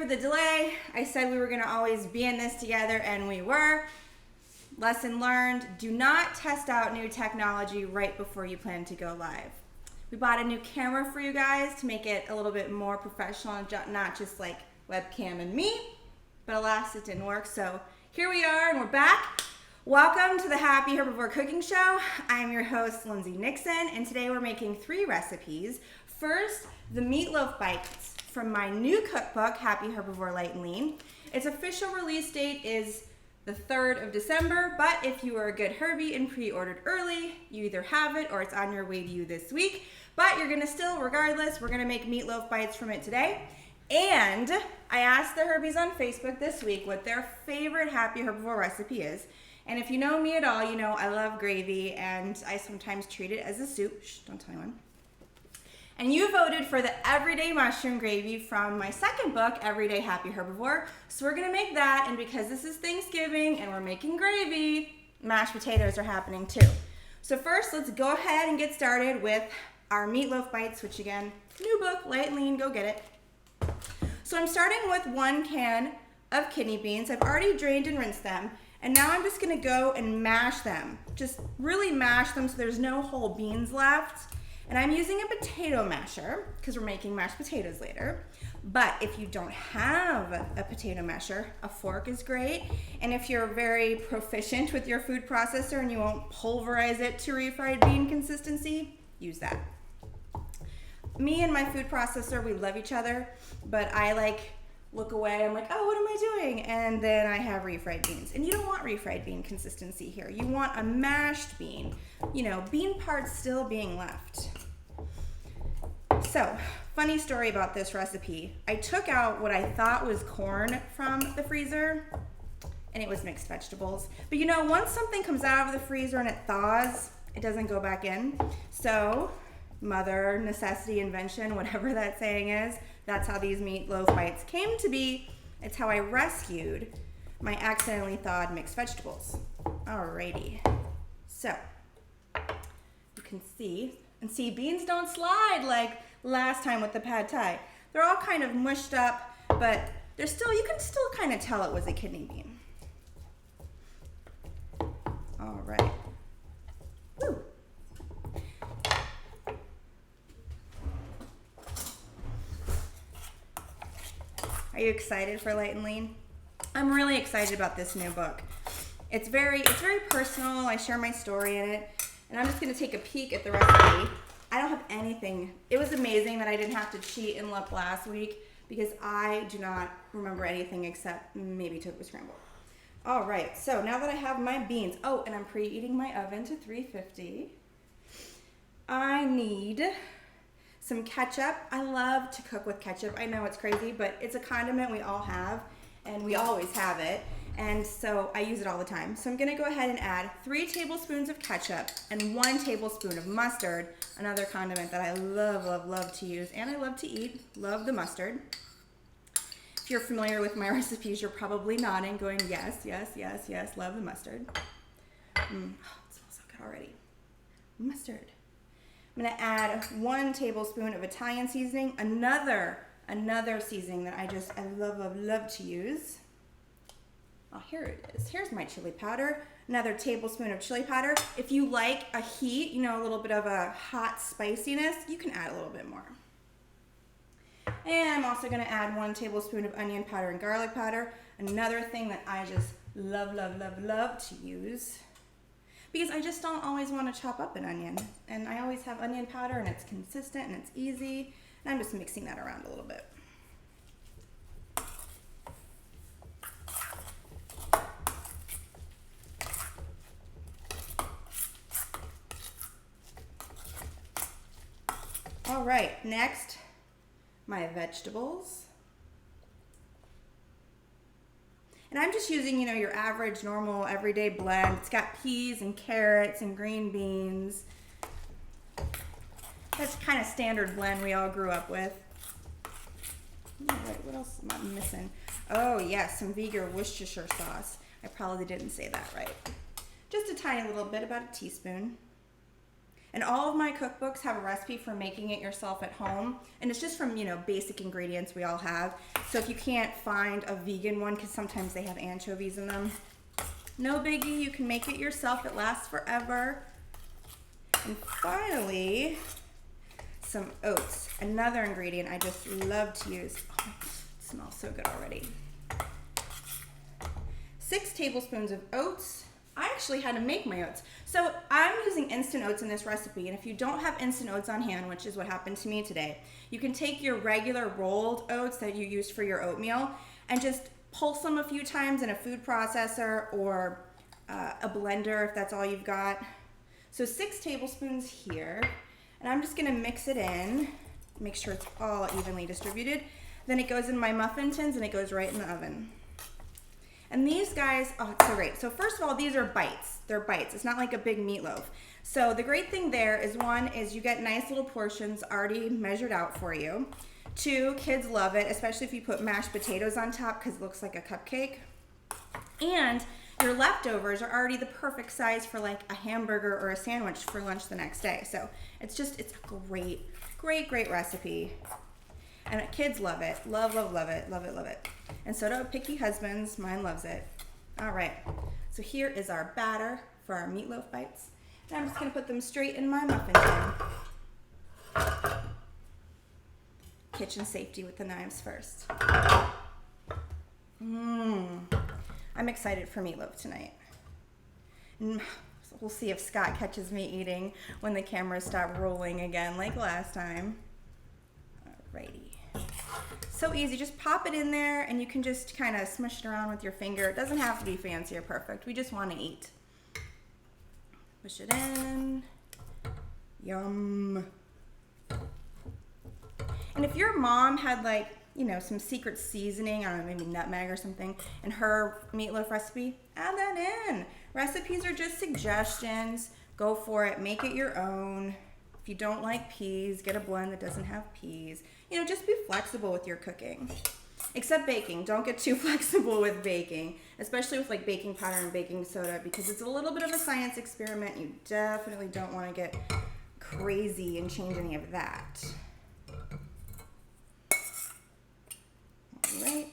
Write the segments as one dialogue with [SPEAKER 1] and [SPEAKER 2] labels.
[SPEAKER 1] for the delay. I said we were going to always be in this together, and we were. Lesson learned, do not test out new technology right before you plan to go live. We bought a new camera for you guys to make it a little bit more professional and not just like webcam and me, but alas, it didn't work. So here we are, and we're back. Welcome to the Happy Herbivore Cooking Show. I'm your host, Lindsay Nixon, and today we're making 3 recipes. First, the Meatloaf Bites from my new cookbook, Happy Herbivore Light and Lean. Its official release date is the 3rd of December, but if you are a good Herbie and pre-ordered early, you either have it or it's on your way to you this week. But you're gonna still, regardless, we're gonna make Meatloaf Bites from it today. And I asked the Herbies on Facebook this week what their favorite Happy Herbivore recipe is. And if you know me at all, you know I love gravy, and I sometimes treat it as a soup. Shh, don't tell anyone. And you voted for the everyday mushroom gravy from my second book, Everyday Happy Herbivore. So we're gonna make that, and because this is Thanksgiving and we're making gravy, mashed potatoes are happening too. So first, let's go ahead and get started with our Meatloaf Bites, which again, new book, Light and Lean, go get it. So I'm starting with 1 can of kidney beans. I've already drained and rinsed them. And now I'm just gonna go and mash them. Just really mash them so there's no whole beans left. And I'm using a potato masher because we're making mashed potatoes later. But if you don't have a potato masher, a fork is great. And if you're very proficient with your food processor and you won't pulverize it to refried bean consistency, use that. Me and my food processor, we love each other, but I look away, I'm like, oh, what am I doing? And then I have refried beans. And you don't want refried bean consistency here. You want a mashed bean, bean parts still being left. So, funny story about this recipe. I took out what I thought was corn from the freezer, and it was mixed vegetables. But once something comes out of the freezer and it thaws, it doesn't go back in. So, mother necessity invention, whatever that saying is, that's how these Meatloaf Bites came to be. It's how I rescued my accidentally thawed mixed vegetables. Alrighty. So, you can see, beans don't slide like last time with the pad thai. They're all kind of mushed up, but you can still kind of tell it was a kidney bean. All right. Woo. Are you excited for Light and Lean? I'm really excited about this new book. It's very personal. I share my story in it, and I'm just gonna take a peek at the recipe. I don't have anything. It was amazing that I didn't have to cheat and look last week because I do not remember anything except maybe tofu scramble. All right, so now that I have my beans, and I'm preheating my oven to 350. I need some ketchup. I love to cook with ketchup. I know it's crazy, but it's a condiment we all have, and we always have it, and so I use it all the time. So I'm gonna go ahead and add 3 tablespoons of ketchup and 1 tablespoon of mustard, another condiment that I love, love, love to use, and I love to eat. Love the mustard. If you're familiar with my recipes, you're probably nodding, going, yes, yes, yes, yes, love the mustard. It smells so good already. Mustard. I'm gonna add 1 tablespoon of Italian seasoning, another seasoning that I love, love, love to use. Oh, here it is. Here's my chili powder. Another tablespoon of chili powder. If you like a heat, a little bit of a hot spiciness, you can add a little bit more. And I'm also gonna add 1 tablespoon of onion powder and garlic powder. Another thing that I just love, love, love, love to use, because I just don't always want to chop up an onion. And I always have onion powder, and it's consistent and it's easy. And I'm just mixing that around a little bit. All right, next, my vegetables. And I'm just using, your average, normal, everyday blend. It's got peas and carrots and green beans. That's kind of standard blend we all grew up with. Wait, what else am I missing? Oh, yes, some vegan Worcestershire sauce. I probably didn't say that right. Just a tiny little bit, about a teaspoon. And all of my cookbooks have a recipe for making it yourself at home. And it's just from, basic ingredients we all have. So if you can't find a vegan one, because sometimes they have anchovies in them, no biggie, you can make it yourself. It lasts forever. And finally, some oats. Another ingredient I just love to use. Oh, it smells so good already. 6 tablespoons of oats. I actually had to make my oats. So I'm using instant oats in this recipe, and if you don't have instant oats on hand, which is what happened to me today, you can take your regular rolled oats that you use for your oatmeal and just pulse them a few times in a food processor or a blender if that's all you've got. So 6 tablespoons here, and I'm just gonna mix it in, make sure it's all evenly distributed. Then it goes in my muffin tins and it goes right in the oven. And these guys, oh, it's so great. So first of all, these are bites. They're bites. It's not like a big meatloaf. So the great thing there is, one, is you get nice little portions already measured out for you. 2, kids love it, especially if you put mashed potatoes on top because it looks like a cupcake. And your leftovers are already the perfect size for like a hamburger or a sandwich for lunch the next day. So it's a great recipe. And kids love it. Love it. And so do picky husbands. Mine loves it. All right. So here is our batter for our meatloaf bites. And I'm just going to put them straight in my muffin tin. Kitchen safety with the knives first. I'm excited for meatloaf tonight. We'll see if Scott catches me eating when the cameras stop rolling again like last time. Alrighty. So easy, just pop it in there and you can just kind of smush it around with your finger. It doesn't have to be fancy or perfect. We just want to eat. Push it in. Yum. And if your mom had some secret seasoning, I don't know, maybe nutmeg or something, in her meatloaf recipe, add that in. Recipes are just suggestions. Go for it. Make it your own. If you don't like peas, get a blend that doesn't have peas. Just be flexible with your cooking. Except baking. Don't get too flexible with baking, especially with baking powder and baking soda, because it's a little bit of a science experiment. You definitely don't want to get crazy and change any of that. All right.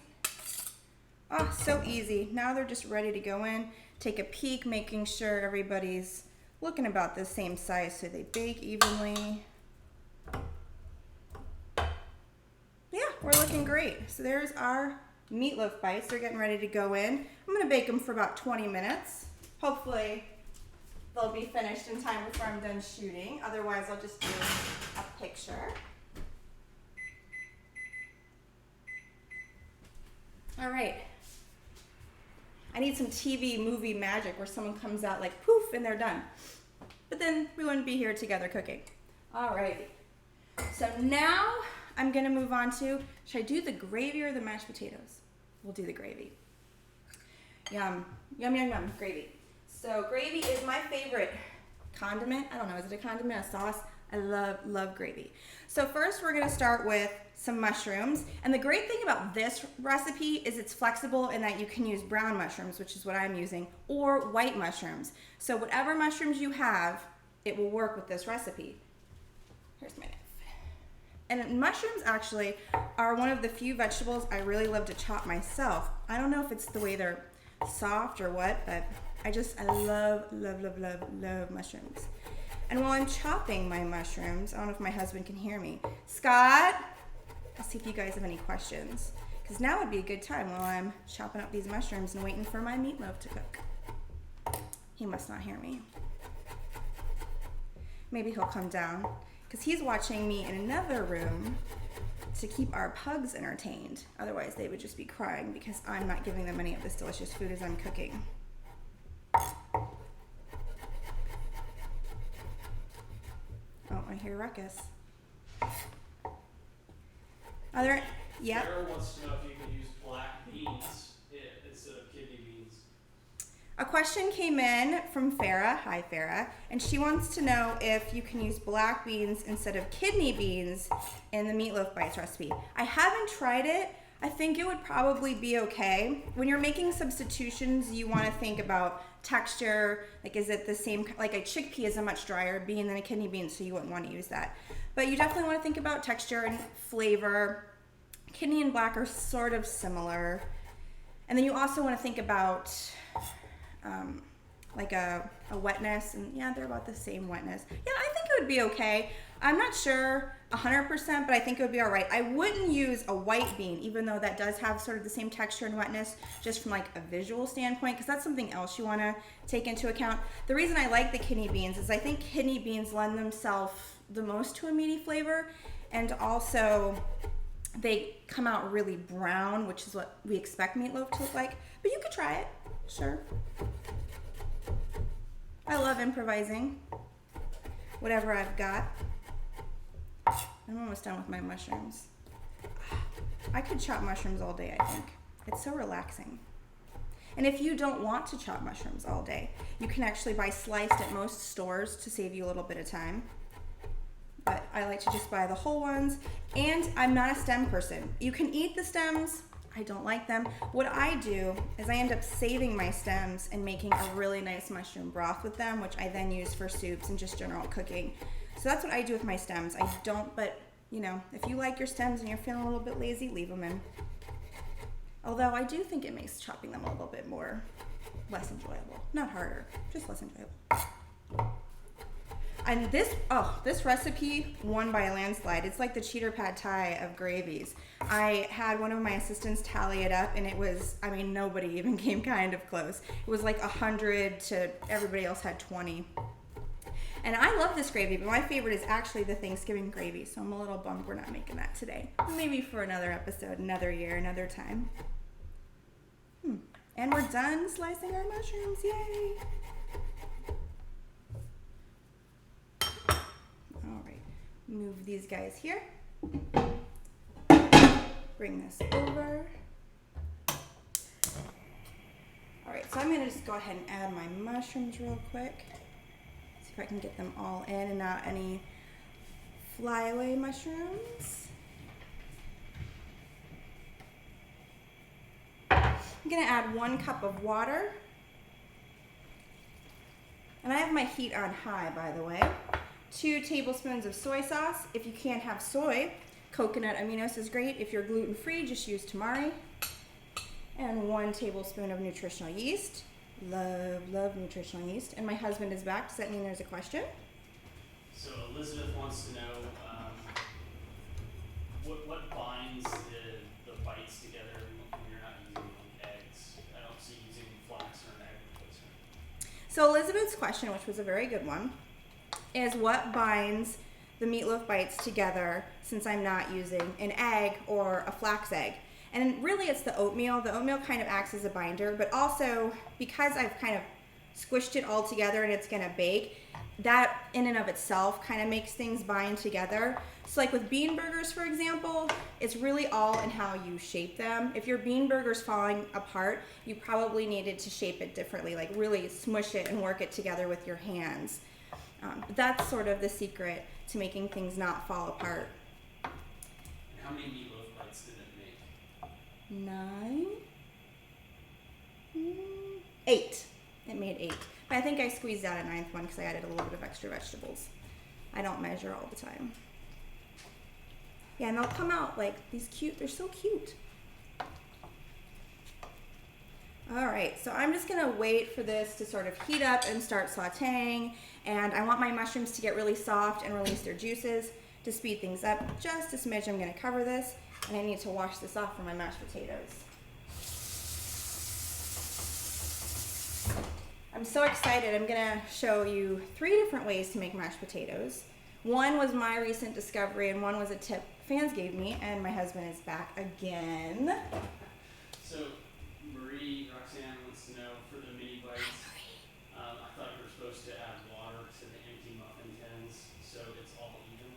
[SPEAKER 1] Oh, so easy. Now they're just ready to go in. Take a peek, making sure everybody's looking about the same size so they bake evenly. Yeah, we're looking great. So there's our meatloaf bites. They're getting ready to go in. I'm gonna bake them for about 20 minutes. Hopefully they'll be finished in time before I'm done shooting. Otherwise I'll just do a picture. All right. I need some TV movie magic where someone comes out like poof and they're done. But then we wouldn't be here together cooking. All right. So now I'm gonna move on to, should I do the gravy or the mashed potatoes? We'll do the gravy. Yum, yum, yum, yum, gravy. So gravy is my favorite condiment. I don't know, is it a condiment, a sauce? I love gravy. So first we're gonna start with some mushrooms. And the great thing about this recipe is it's flexible in that you can use brown mushrooms, which is what I'm using, or white mushrooms. So whatever mushrooms you have, it will work with this recipe. Here's my knife. And mushrooms actually are one of the few vegetables I really love to chop myself. I don't know if it's the way they're soft or what, but I love mushrooms. And while I'm chopping my mushrooms, I don't know if my husband can hear me. Scott, let's see if you guys have any questions. Because now would be a good time while I'm chopping up these mushrooms and waiting for my meatloaf to cook. He must not hear me. Maybe he'll come down, because he's watching me in another room to keep our pugs entertained. Otherwise, they would just be crying because I'm not giving them any of this delicious food as I'm cooking. Oh, I hear ruckus. Yep.
[SPEAKER 2] Sarah wants to know if you can use black beans instead of kidney beans.
[SPEAKER 1] A question came in from Farah. Hi, Farah. And she wants to know if you can use black beans instead of kidney beans in the meatloaf bites recipe. I haven't tried it. I think it would probably be okay. When you're making substitutions, you want to think about texture. Like, is it the same? Like, a chickpea is a much drier bean than a kidney bean, so you wouldn't want to use that. But you definitely want to think about texture and flavor. Kidney and black are sort of similar. And then you also want to think about like a wetness, and yeah, they're about the same wetness. Yeah, I think it would be okay. I'm not sure 100%, but I think it would be all right. I wouldn't use a white bean, even though that does have sort of the same texture and wetness, just from like a visual standpoint, because that's something else you want to take into account. The reason I like the kidney beans is I think kidney beans lend themselves the most to a meaty flavor, and also they come out really brown, which is what we expect meatloaf to look like. But you could try it, sure. I love improvising whatever I've got. I'm almost done with my mushrooms. I could chop mushrooms all day, I think. It's so relaxing. And if you don't want to chop mushrooms all day, you can actually buy sliced at most stores to save you a little bit of time. But I like to just buy the whole ones. And I'm not a stem person. You can eat the stems. I don't like them. What I do is I end up saving my stems and making a really nice mushroom broth with them, which I then use for soups and just general cooking. So that's what I do with my stems. I don't, but you know, if you like your stems and you're feeling a little bit lazy, leave them in. Although I do think it makes chopping them a little bit less enjoyable. Not harder, just less enjoyable. And this recipe won by a landslide. It's like the cheater pad thai of gravies. I had one of my assistants tally it up, and it was, I mean, nobody even came kind of close. It was like 100 to everybody else had 20. And I love this gravy, but my favorite is actually the Thanksgiving gravy, so I'm a little bummed we're not making that today. Maybe for another episode, another year, another time. And we're done slicing our mushrooms, yay! All right, move these guys here. Bring this over. All right, so I'm gonna just go ahead and add my mushrooms real quick. See if I can get them all in and not any flyaway mushrooms. I'm gonna add 1 cup of water. And I have my heat on high, by the way. 2 tablespoons of soy sauce. If you can't have soy, coconut aminos is great. If you're gluten-free, just use tamari. And 1 tablespoon of nutritional yeast. Love nutritional yeast. And my husband is back. Does that mean there's a question?
[SPEAKER 2] So Elizabeth wants to know what binds the bites together when you're not using eggs. I don't see using flax or an egg replacement.
[SPEAKER 1] So Elizabeth's question, which was a very good one, is what binds the Meatloaf Bites together since I'm not using an egg or a flax egg. And really it's the oatmeal. The oatmeal kind of acts as a binder, but also because I've kind of squished it all together and it's gonna bake, that in and of itself kind of makes things bind together. So like with bean burgers, for example, it's really all in how you shape them. If your bean burger's falling apart, you probably needed to shape it differently, like really smush it and work it together with your hands. That's sort of the secret to making things not fall apart.
[SPEAKER 2] And how many Meatloaf Bites did it make?
[SPEAKER 1] 9? 8. It made 8. But I think I squeezed out a 9th one because I added a little bit of extra vegetables. I don't measure all the time. Yeah, and they'll come out like these cute, they're so cute. All right, so I'm just gonna wait for this to sort of heat up and start sauteing. And I want my mushrooms to get really soft and release their juices. To speed things up just a smidge, I'm gonna cover this. And I need to wash this off for my mashed potatoes. I'm so excited. I'm gonna show you 3 different ways to make mashed potatoes. One was my recent discovery and one was a tip fans gave me, and my husband is back again.
[SPEAKER 2] So Roxanne wants to know for the mini bites, I thought you were supposed to add water to the empty muffin tins so it's all even.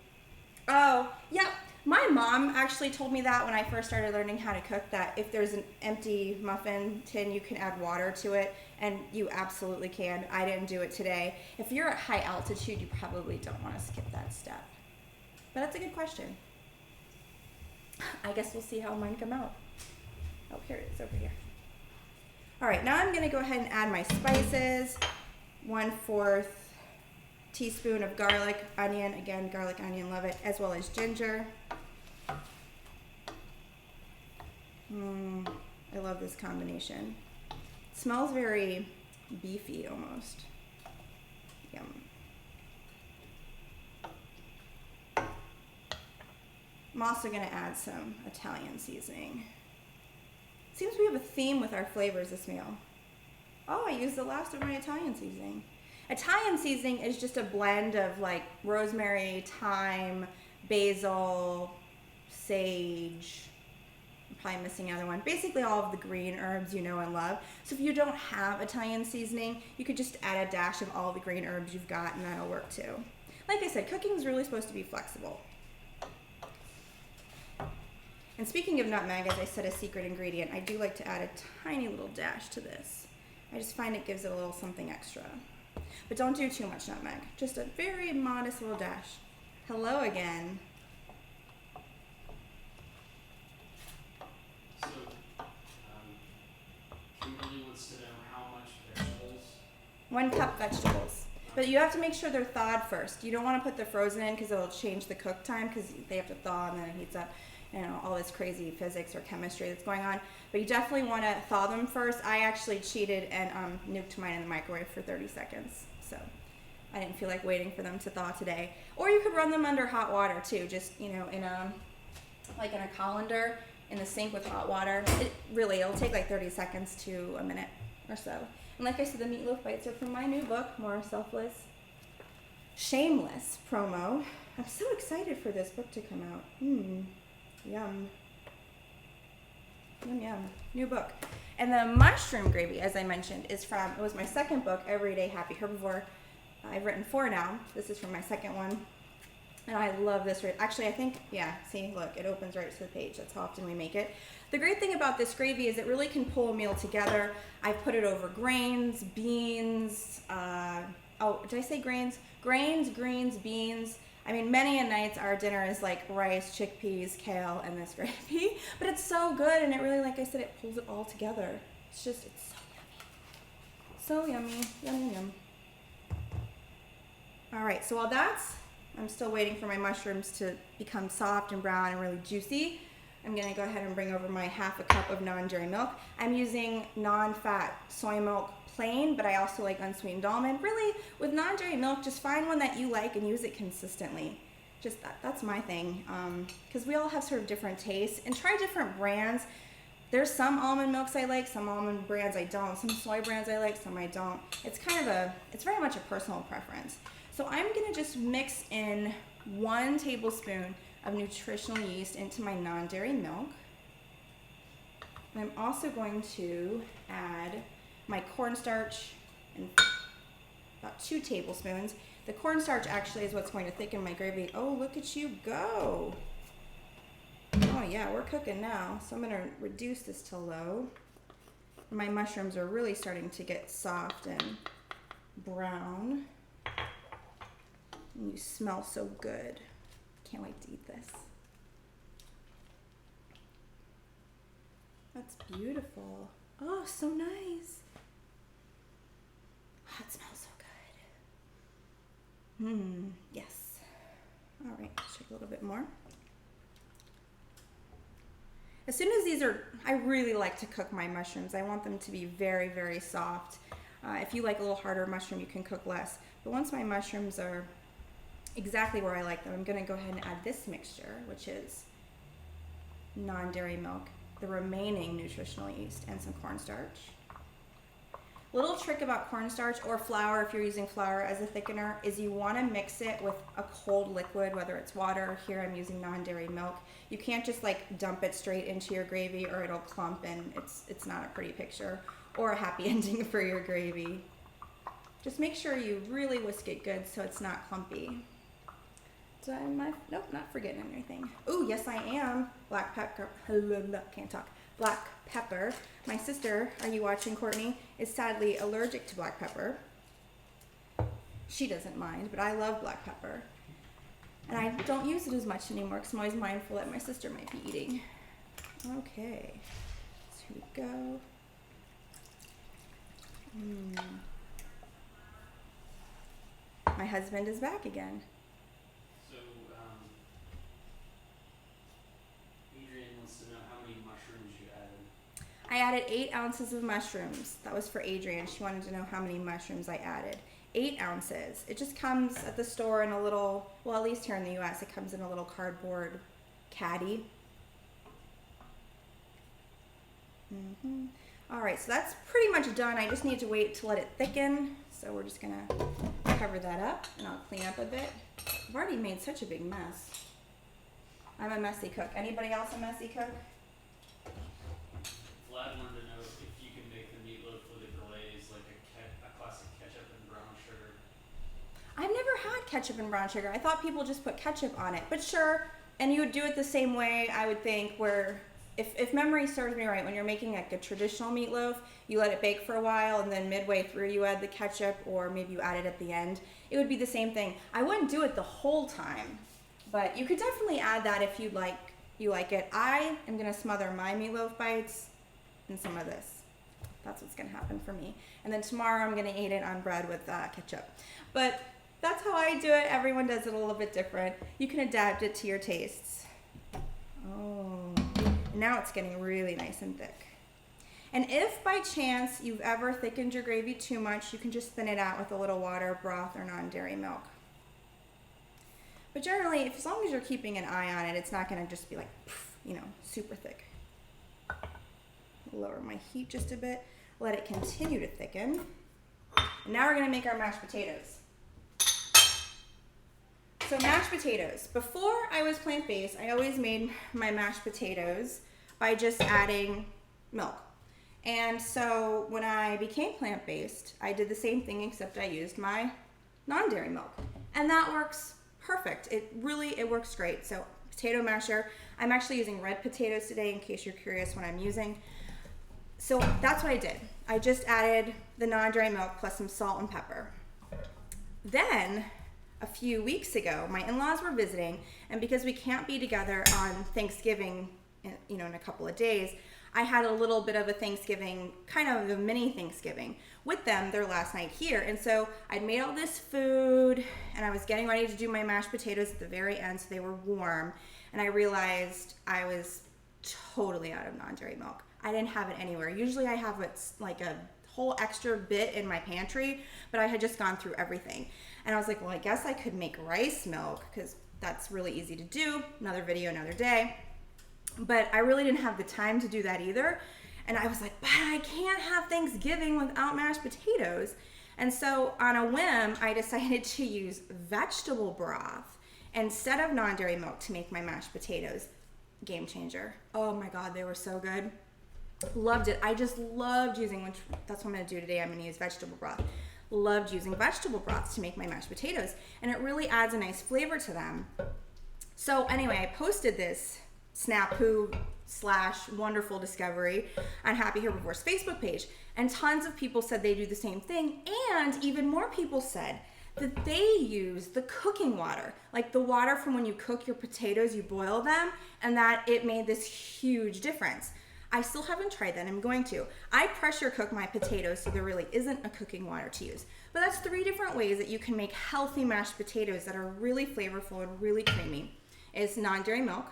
[SPEAKER 1] Oh, yeah. My mom actually told me that when I first started learning how to cook, that if there's an empty muffin tin, you can add water to it, and you absolutely can. I didn't do it today. If you're at high altitude, you probably don't want to skip that step. But that's a good question. I guess we'll see how mine come out. Oh, here it is over here. All right, now I'm gonna go ahead and add my spices. 1/4 teaspoon of garlic, onion, again, garlic, onion, love it, as well as ginger. I love this combination. It smells very beefy almost. Yum. I'm also going to add some Italian seasoning. Seems we have a theme with our flavors this meal. Oh, I used the last of my Italian seasoning. Italian seasoning is just a blend of like rosemary, thyme, basil, sage. I'm probably missing another one. Basically all of the green herbs you know and love. So if you don't have Italian seasoning, you could just add a dash of all the green herbs you've got and that'll work too. Like I said, cooking is really supposed to be flexible. And speaking of nutmeg, as I said, a secret ingredient, I do like to add a tiny little dash to this. I just find it gives it a little something extra. But don't do too much nutmeg, just a very modest little dash. Hello again.
[SPEAKER 2] So, Kimberly wants to know how much vegetables.
[SPEAKER 1] 1 cup vegetables. But you have to make sure they're thawed first. You don't want to put the frozen in because it'll change the cook time because they have to thaw and then it heats up. You know, all this crazy physics or chemistry that's going on. But you definitely want to thaw them first. I actually cheated and nuked mine in the microwave for 30 seconds. So I didn't feel like waiting for them to thaw today. Or you could run them under hot water too, just, you know, in a colander in the sink with hot water. It'll take like 30 seconds to a minute or so. And like I said, the Meatloaf Bites are from my new book, More Selfless, Shameless promo. I'm so excited for this book to come out. Yum. Yum, yum. New book. And the mushroom gravy, as I mentioned, it was my second book, Everyday Happy Herbivore. I've written 4 now. This is from my second one. And I love this. Actually, I think, yeah, see, look, it opens right to the page. That's how often we make it. The great thing about this gravy is it really can pull a meal together. I've put it over grains, beans, did I say grains? Grains, greens, beans. I mean, many a nights our dinner is like rice, chickpeas, kale, and this gravy. But it's so good, and it really, like I said, it pulls it all together. It's so yummy. So yummy. Yum, yum, yum. All right, so while I'm still waiting for my mushrooms to become soft and brown and really juicy. I'm gonna go ahead and bring over my 1/2 cup of non-dairy milk. I'm using non-fat soy milk plain, but I also like unsweetened almond. Really, with non-dairy milk, just find one that you like and use it consistently. Just that's my thing, because we all have sort of different tastes, and try different brands. There's some almond milks I like, some almond brands I don't, some soy brands I like, some I don't. It's very much a personal preference. So I'm gonna just mix in 1 tablespoon of nutritional yeast into my non-dairy milk. And I'm also going to add my cornstarch, and about 2 tablespoons. The cornstarch actually is what's going to thicken my gravy. Oh, look at you go. Oh yeah, we're cooking now. So I'm gonna reduce this to low. My mushrooms are really starting to get soft and brown. And you smell so good. Can't wait to eat this. That's beautiful. Oh, so nice. Oh, it smells so good. Yes. All right, shake a little bit more. As soon as I really like to cook my mushrooms. I want them to be very, very soft. If you like a little harder mushroom, you can cook less. But once my mushrooms are exactly where I like them, I'm gonna go ahead and add this mixture, which is non-dairy milk, the remaining nutritional yeast, and some cornstarch. Little trick about cornstarch or flour, if you're using flour as a thickener, is you want to mix it with a cold liquid, whether it's water, or here I'm using non-dairy milk. You can't just like dump it straight into your gravy or it'll clump and it's not a pretty picture or a happy ending for your gravy. Just make sure you really whisk it good so it's not clumpy. Nope, not forgetting anything. Oh, yes I am. Black pepper, can't talk. Black pepper. My sister, are you watching, Courtney, is sadly allergic to black pepper. She doesn't mind, but I love black pepper. And I don't use it as much anymore because I'm always mindful that my sister might be eating. Okay, so here we go. My husband is back again.
[SPEAKER 2] So, Adrian wants to know how many mushrooms you added.
[SPEAKER 1] I added 8 ounces of mushrooms. That was for Adrian. She wanted to know how many mushrooms I added. 8 ounces. It just comes at the store in a little, well, at least here in the US, it comes in a little cardboard caddy. All right, so that's pretty much done. I just need to wait to let it thicken. So we're just gonna cover that up and I'll clean up a bit. I've already made such a big mess. I'm a messy cook. Anybody else a messy cook?
[SPEAKER 2] Vlad wanted to know if you can make the meatloaf with a glaze, like a classic ketchup and brown sugar.
[SPEAKER 1] I've never had ketchup and brown sugar. I thought people just put ketchup on it, but sure. And you would do it the same way, I would think, where if memory serves me right, when you're making like a traditional meatloaf, you let it bake for a while and then midway through you add the ketchup, or maybe you add it at the end. It would be the same thing. I wouldn't do it the whole time, but you could definitely add that if you like it. I am gonna smother my meatloaf bites in some of this. That's what's gonna happen for me. And then tomorrow I'm gonna eat it on bread with ketchup. But that's how I do it. Everyone does it a little bit different. You can adapt it to your tastes. Oh, now it's getting really nice and thick. And if by chance you've ever thickened your gravy too much, you can just thin it out with a little water, broth, or non-dairy milk. But generally, as long as you're keeping an eye on it, it's not gonna just be like, super thick. Lower my heat just a bit, let it continue to thicken. And now we're gonna make our mashed potatoes. So mashed potatoes. Before I was plant-based, I always made my mashed potatoes by just adding milk. And so when I became plant-based, I did the same thing except I used my non-dairy milk. And that works perfect. It works great. So potato masher. I'm actually using red potatoes today in case you're curious what I'm using. So that's what I did. I just added the non-dairy milk plus some salt and pepper. Then a few weeks ago, my in-laws were visiting, and because we can't be together on Thanksgiving, in a couple of days, I had a little bit of a Thanksgiving, kind of a mini Thanksgiving with them their last night here. And so I'd made all this food and I was getting ready to do my mashed potatoes at the very end so they were warm. And I realized I was totally out of non-dairy milk. I didn't have it anywhere. Usually I have it's like a whole extra bit in my pantry, but I had just gone through everything. And I was like, well, I guess I could make rice milk because that's really easy to do. Another video, another day. But I really didn't have the time to do that either. And I was like, but I can't have Thanksgiving without mashed potatoes. And so on a whim, I decided to use vegetable broth instead of non-dairy milk to make my mashed potatoes. Game changer. Oh my God, they were so good. Loved it. I just loved using, which that's what I'm gonna do today. I'm gonna use vegetable broth. Loved using vegetable broths to make my mashed potatoes. And it really adds a nice flavor to them. So anyway, I posted this snafu / wonderful discovery on Happy Herbivore's Facebook page, and tons of people said they do the same thing, and even more people said that they use the cooking water, like the water from when you cook your potatoes, you boil them, and that it made this huge difference. I still haven't tried that. I'm going to. I pressure cook my potatoes, so there really isn't a cooking water to use. But that's 3 different ways that you can make healthy mashed potatoes that are really flavorful and really creamy. It's non-dairy milk,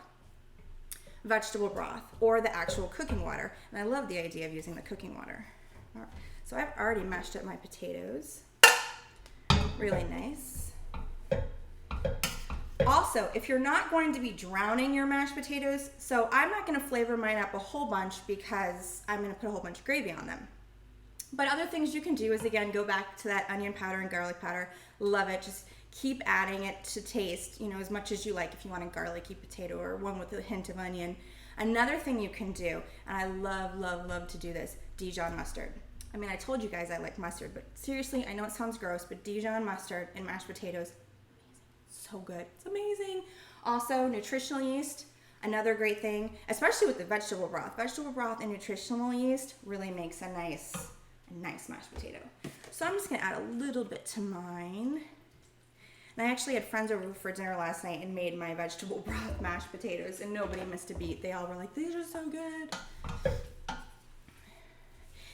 [SPEAKER 1] vegetable broth, or the actual cooking water. And I love the idea of using the cooking water. All right. So I've already mashed up my potatoes. Really nice. Also, if you're not going to be drowning your mashed potatoes, so I'm not going to flavor mine up a whole bunch because I'm going to put a whole bunch of gravy on them. But other things you can do is, again, go back to that onion powder and garlic powder. Love it. Just keep adding it to taste, as much as you like if you want a garlicky potato or one with a hint of onion. Another thing you can do, and I love, love, love to do this, Dijon mustard. I mean, I told you guys I like mustard, but seriously, I know it sounds gross, but Dijon mustard in mashed potatoes, so good. It's amazing. Also, nutritional yeast, another great thing, especially with the vegetable broth. Vegetable broth and nutritional yeast really makes a nice mashed potato. So I'm just gonna add a little bit to mine. And I actually had friends over for dinner last night and made my vegetable broth mashed potatoes, and nobody missed a beat. They all were like, these are so good.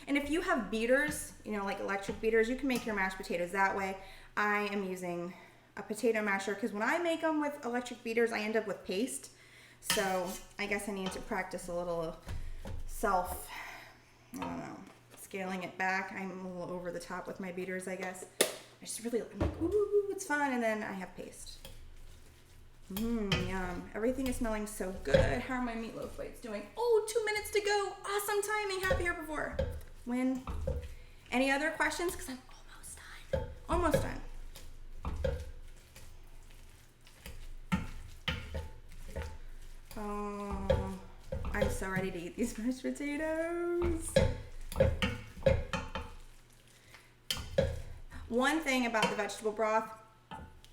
[SPEAKER 1] And if you have beaters, you know, like electric beaters, you can make your mashed potatoes that way. I am using a potato masher because when I make them with electric beaters, I end up with paste. So I guess I need to practice a little I don't know, scaling it back. I'm a little over the top with my beaters, I guess. I'm like, ooh, it's fun. And then I have paste. Yum. Everything is smelling so good. How are my meatloaf bites doing? Oh, 2 minutes to go. Awesome timing. Happier before. Win. Any other questions? Because I'm almost done. Oh, I'm so ready to eat these mashed potatoes. One thing about the vegetable broth,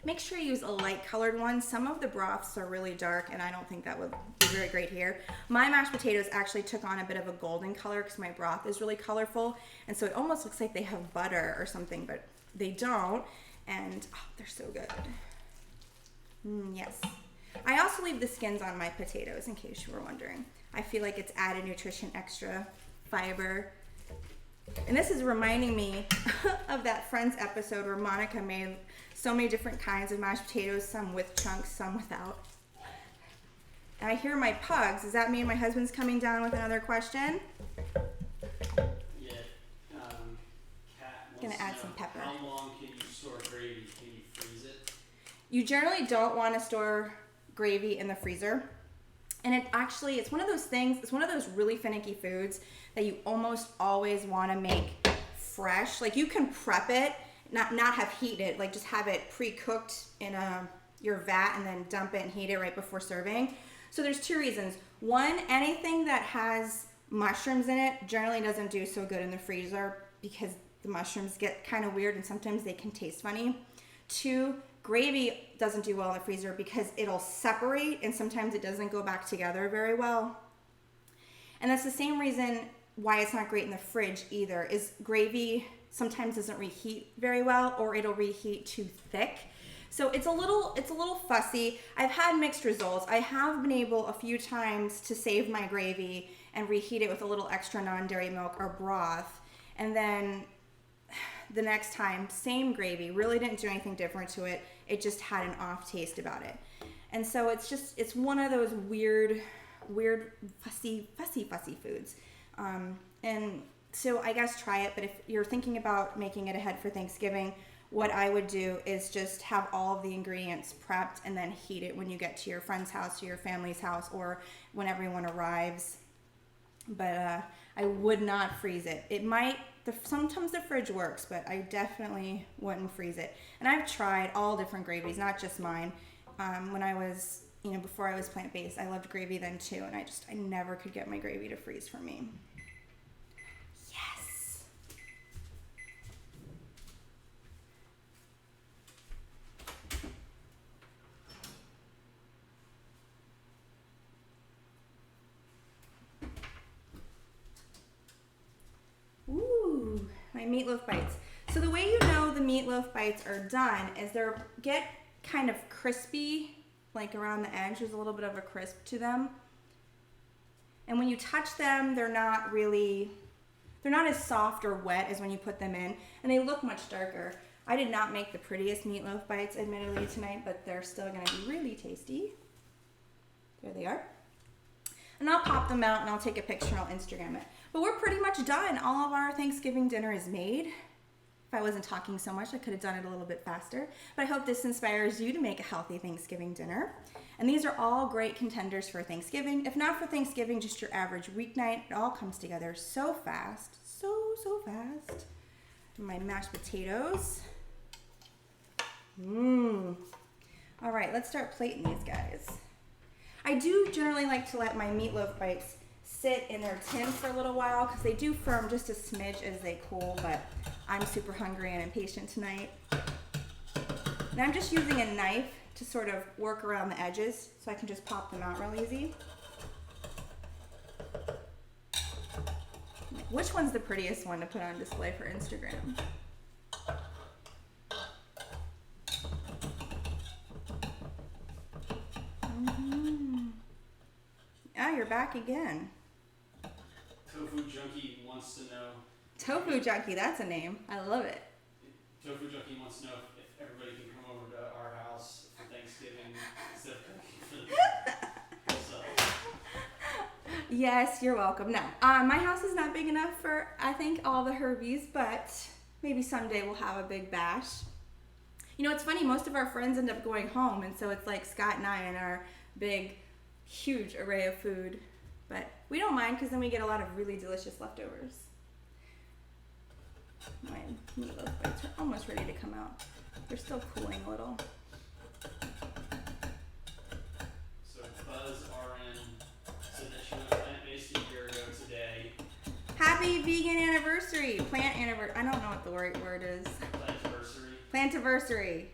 [SPEAKER 1] make sure you use a light colored one. Some of the broths are really dark and I don't think that would be very great here. My mashed potatoes actually took on a bit of a golden color because my broth is really colorful. And so it almost looks like they have butter or something, but they don't. And oh, they're so good. Yes. I also leave the skins on my potatoes in case you were wondering. I feel like it's added nutrition, extra fiber. And this is reminding me of that Friends episode where Monica made so many different kinds of mashed potatoes, some with chunks, some without. And I hear my pugs. Does that mean my husband's coming down with another question?
[SPEAKER 2] Yeah. Kat wants
[SPEAKER 1] Gonna add
[SPEAKER 2] to
[SPEAKER 1] some
[SPEAKER 2] know,
[SPEAKER 1] pepper.
[SPEAKER 2] how long can you store gravy? Can you freeze it?
[SPEAKER 1] You generally don't want to store gravy in the freezer. And it's one of those things, it's one of those really finicky foods that you almost always want to make fresh. Like you can prep it, not have heated it, like just have it pre-cooked in your vat and then dump it and heat it right before serving. So there's two reasons. One, anything that has mushrooms in it generally doesn't do so good in the freezer because the mushrooms get kind of weird and sometimes they can taste funny. Two, gravy doesn't do well in the freezer because it'll separate and sometimes it doesn't go back together very well. And that's the same reason why it's not great in the fridge either, is gravy sometimes doesn't reheat very well or it'll reheat too thick. So it's a little fussy. I've had mixed results. I have been able a few times to save my gravy and reheat it with a little extra non-dairy milk or broth. And then the next time, same gravy, really didn't do anything different to it. It just had an off taste about it. And so it's one of those weird, fussy foods. And so I guess try it, but if you're thinking about making it ahead for Thanksgiving, what I would do is just have all of the ingredients prepped and then heat it when you get to your friend's house or your family's house or when everyone arrives. But I would not freeze it. Sometimes the fridge works, but I definitely wouldn't freeze it. And I've tried all different gravies, not just mine. When I was, before I was plant-based, I loved gravy then too, and I never could get my gravy to freeze for me. Yes. Ooh, my meatloaf bites. So the way you know the meatloaf bites are done is they get kind of crispy, like around the edge. There's a little bit of a crisp to them. And when you touch them, they're not as soft or wet as when you put them in, and they look much darker. I did not make the prettiest meatloaf bites, admittedly, tonight, but they're still gonna be really tasty. There they are. And I'll pop them out and I'll take a picture and I'll Instagram it. But we're pretty much done. All of our Thanksgiving dinner is made. If I wasn't talking so much, I could have done it a little bit faster. But I hope this inspires you to make a healthy Thanksgiving dinner. And these are all great contenders for Thanksgiving. If not for Thanksgiving, just your average weeknight. It all comes together so fast. So fast. And my mashed potatoes. All right, let's start plating these guys. I do generally like to let my meatloaf bites sit in their tin for a little while because they do firm just a smidge as they cool, but I'm super hungry and impatient tonight. And I'm just using a knife to sort of work around the edges so I can just pop them out real easy. Which one's the prettiest one to put on display for Instagram? Yeah, you're back again.
[SPEAKER 2] Tofu Junkie wants to know.
[SPEAKER 1] Tofu Junkie, that's a name. I love it.
[SPEAKER 2] Tofu Junkie wants to know if everybody can come over to our house for Thanksgiving instead of cooking for themselves.
[SPEAKER 1] Yes, you're welcome. No, my house is not big enough for, I think, all the Herbies, but maybe someday we'll have a big bash. You know, it's funny, most of our friends end up going home, and so it's like Scott and I and our big, huge array of food. But we don't mind because then we get a lot of really delicious leftovers. My meatloaf bites are almost ready to come out. They're still cooling a little.
[SPEAKER 2] So Buzz RN said that she went plant-based a year ago today.
[SPEAKER 1] Happy vegan anniversary! Plant anniversary. I don't know what the right word is.
[SPEAKER 2] Plantiversary.
[SPEAKER 1] Plantiversary.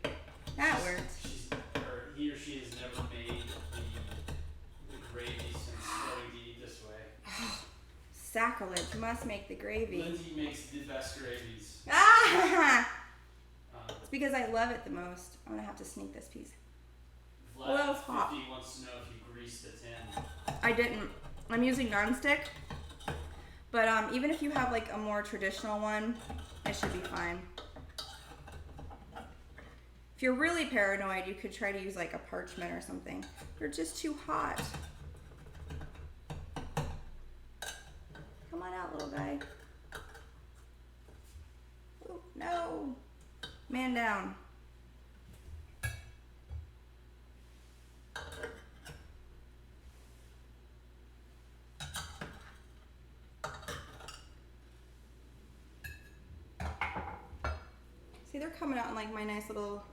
[SPEAKER 1] That worked.
[SPEAKER 2] He or she has never made the gravy since starting to eat this way.
[SPEAKER 1] Sacrilege. You must make the gravy.
[SPEAKER 2] Lindsay makes the best gravies.
[SPEAKER 1] Ah! It's because I love it the most. I'm going to have to sneak this piece.
[SPEAKER 2] Vlad
[SPEAKER 1] it's hot.
[SPEAKER 2] 50 wants to know if you greased the tin.
[SPEAKER 1] I didn't. I'm using nonstick. But even if you have like a more traditional one, it should be fine. If you're really paranoid, you could try to use like a parchment or something. They're just too hot. Come on out, little guy. Oh, no. Man down. See, they're coming out in like my nice little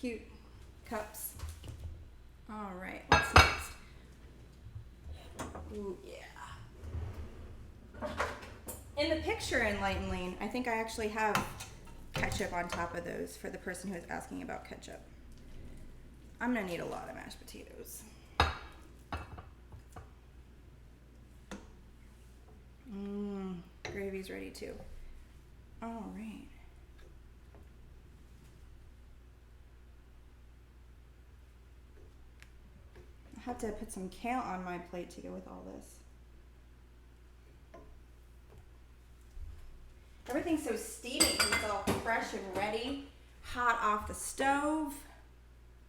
[SPEAKER 1] cute cups. All right, what's next? Ooh, yeah. In the picture in Light and Lean, I think I actually have ketchup on top of those for the person who is asking about ketchup. I'm gonna need a lot of mashed potatoes. Gravy's ready too. All right. I have to put some kale on my plate to go with all this. Everything's so steamy because it's all fresh and ready, hot off the stove.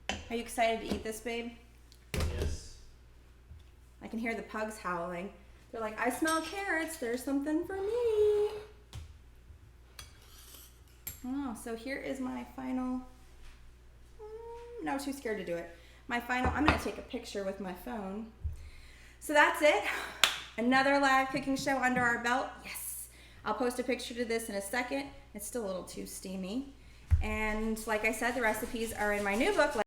[SPEAKER 1] Are you excited to eat this, babe?
[SPEAKER 2] Yes.
[SPEAKER 1] I can hear the pugs howling. They're like, I smell carrots. There's something for me. Oh, so here is my final. No, too scared to do it. My final, I'm going to take a picture with my phone. So that's it. Another live cooking show under our belt. Yes. I'll post a picture to this in a second. It's still a little too steamy. And like I said, the recipes are in my new book.